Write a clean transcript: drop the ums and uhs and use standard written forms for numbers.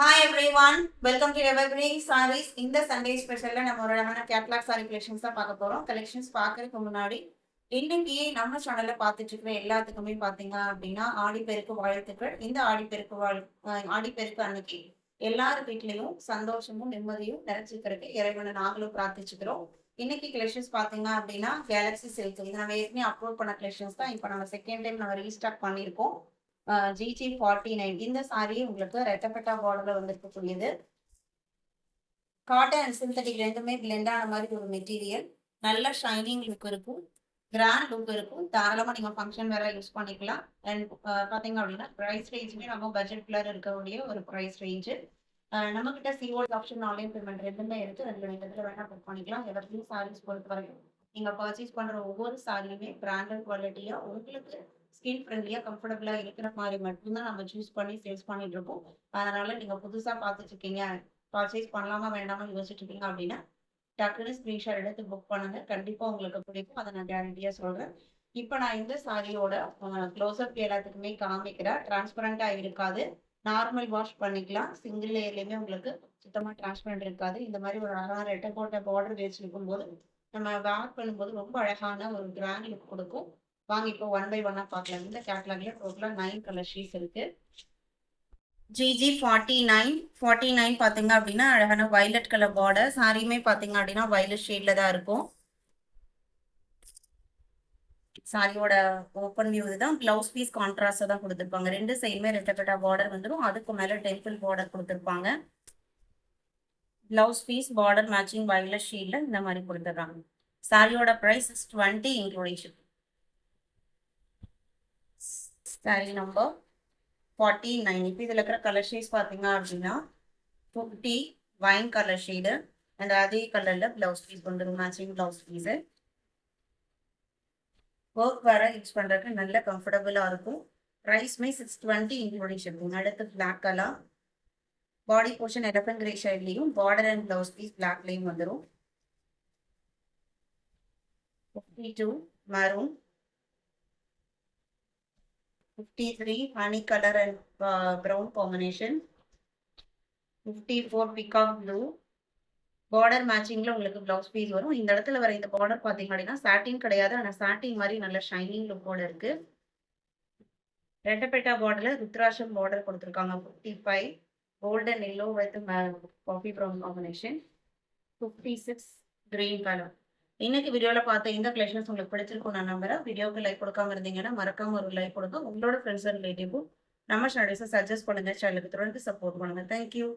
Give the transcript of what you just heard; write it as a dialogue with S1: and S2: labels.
S1: Hi everyone, welcome to Evergreen Sarees. இந்த Sunday ஸ்பெஷல்ல நம்ம ஒரு அழகான கேட்லாக் சாரி கலெக்ஷன்ஸ் தான் பார்க்க போறோம். கலெக்ஷன்ஸ் பார்க்கறதுக்கு முன்னாடி இன்னைக்கு நம்ம சேனல்ல பார்த்துட்டு இருக்கிற எல்லாத்துக்குமே பாத்தீங்க அப்படின்னா ஆடிப்பெருக்கு வாழ்த்துக்கள். இந்த ஆடிப்பெருக்கு அன்னைக்கு எல்லார் வீட்லயும் சந்தோஷமும் நிம்மதியும் நிறைச்சிக்கிறதுக்கு இறைவனை நாங்களும் பிரார்த்திச்சுக்கிறோம். இன்னைக்கு கலெக்ஷன்ஸ் பாத்தீங்க அப்படின்னா கேலக்ஸி சில்க் இது நம்ம ஏற்கனவே அப்லோட் பண்ண கலெக்ஷன்ஸ் தான் இப்போ நம்ம செகண்ட் டைம் நம்ம ரீஸ்டார்ட் பண்ணியிருக்கோம். GG49 இந்த சாரி உங்களுக்கு ரெட்டப்பட்டா பார்டர்ல வந்திருக்கக்கூடியது. காட்டன் அண்ட் சிந்தட்டிக் ரெண்டுமே பிளெண்ட் ஆன மாதிரி ஒரு மெட்டீரியல். நல்ல ஷைனிங் லுக் இருக்கும், கிராண்ட் லுக் இருக்கும். தாராளமா நீங்க ஃபங்க்ஷன் வேற யூஸ் பண்ணிக்கலாம். அண்ட் பாத்தீங்க அப்படின்னா பிரைஸ் ரேஞ்சுமே நம்ம பட்ஜெட்குள்ள இருக்கக்கூடிய ஒரு பிரைஸ் ரேஞ்சு. நம்ம கிட்ட சிஓடி ஆப்ஷன் ஆன்லைன் பேமெண்ட் ரெண்டுமே இருக்கு. ரெண்டு விதத்துல வேணா புக் பண்ணிக்கலாம். எவர்கிரீன் சாரீஸ் பொறுத்த வரைக்கும் நீங்க பர்ச்சேஸ் பண்ற ஒவ்வொரு சாரியுமே பிராண்டட் குவாலிட்டியா உங்களுக்கு ஸ்கின் ஃப்ரெண்ட்லியா கம்ஃபர்டபுளா இருக்கிற மாதிரி மட்டும்தான் நம்ம சூஸ் பண்ணி சேல்ஸ் பண்ணிட்டு இருக்கோம். அதனால நீங்க புதுசா பார்த்துட்டு இருக்கீங்க, பர்ச்சேஸ் பண்ணலாமா வேண்டாமா யோசிச்சுட்டு இருக்கீங்க அப்படின்னா டக்குனு ஸ்கிரீன்ஷாட் எடுத்து புக் பண்ணுங்க. கண்டிப்பா உங்களுக்கு பிடிக்கும், அதை நான் கேரண்டியா சொல்றேன். இப்போ நான் இந்த சாரியோட க்ளோஸ்அப் எல்லாத்துக்குமே காமிக்கிறேன். டிரான்ஸ்பரண்டா இருக்காது, நார்மல் வாஷ் பண்ணிக்கலாம். சிங்கிள் லேயர்லயுமே உங்களுக்கு சுத்தமா டிரான்ஸ்பரண்ட் இருக்காது. இந்த மாதிரி ஒரு அழகான ரெட்டை போட்ட பார்டர் வச்சிருக்கும் போது நம்ம வேர் பண்ணும்போது ரொம்ப அழகான ஒரு கிராண்ட் லுக் கொடுக்கும். வாங்க இப்போ ஒன் பை ஒன்னா பார்க்கலாம். இந்த கேட்லாக்ல டோட்டலா 9 கலர் ஷீட்ஸ் இருக்கு. GG49 பாத்தீங்க அப்படின்னா அழகான வயலட் கலர் பார்டர். சாரியுமே பாத்தீங்க அப்படின்னா வயலட் ஷேட்ல தான் இருக்கும். சாரியோட ஓப்பன் வியூ தான். பிளவுஸ் பீஸ் கான்ட்ராஸ்டா தான் கொடுத்துருப்பாங்க. ரெண்டு சைடுமே ரெட்டப்பட்டா பார்டர் வந்துடும். அதுக்கு மேல டெம்பிள் பார்டர் கொடுத்துருப்பாங்க. Blouse piece border matching violet ஷேட்ல இந்த மாதிரி கொடுத்துருக்காங்க. சாரியோட price 20 including shipping. Sari number 49. இப்போ இதில் இருக்கிற கலர் ஷேட்ஸ் பார்த்தீங்க அப்படின்னா 50 வைன் கலர் ஷேடு அண்ட் அதே கலரில் ப்ளவுஸ் பீஸ் வந்துடும், மேட்சிங் ப்ளவுஸ் பீஸு. ஒர்க் வேற யூஸ் பண்ணுறதுக்கு நல்ல கம்ஃபர்டபுளாக இருக்கும். ப்ரைஸ்மே 620 இன்க்ளூடிங் ஷிப்பிங். அடுத்து black colour body portion elephant grey ஷேட்லேயும் பார்டர் அண்ட் ப்ளவுஸ் பீஸ் பிளாக்லேயும் வந்துடும். 52 maroon, 53 honey color and brown combination, 54 peacock blue. Border மேட்சிங்ல உங்களுக்கு பிளவுஸ் பீஸ் வரும். இந்த இடத்துல வர இந்த பார்டர் பாத்தீங்க அப்படின்னா சாட்டின் கிடையாது, ஆனா சாட்டின் மாதிரி நல்ல ஷைனிங் லுக்கோட இருக்கு. ரெட்டப்பேட்டா பார்டர்ல ருத்ராட்சம் பார்டர் கொடுத்துருக்காங்க. 55 golden yellow with coffee brown combination, 56 green colour. இன்னைக்கு வீடியோவில் பார்த்த இந்த கலெக்ஷன்ஸ் உங்களுக்கு பிடிச்சிருக்கும் நான் நம்புறேன். வீடியோக்கு லைக் கொடுக்காம இருந்தீங்கன்னா மறக்காம ஒரு லைக் கொடுங்க. உங்களோட ஃப்ரெண்ட்ஸ் அண்ட் ரிலேட்டிவும் நம்ம சேனல்ஸை சஜஸ்ட் பண்ணுங்க. சேனலுக்கு தொடர்ந்து சப்போர்ட் பண்ணுங்க. தேங்க்யூ.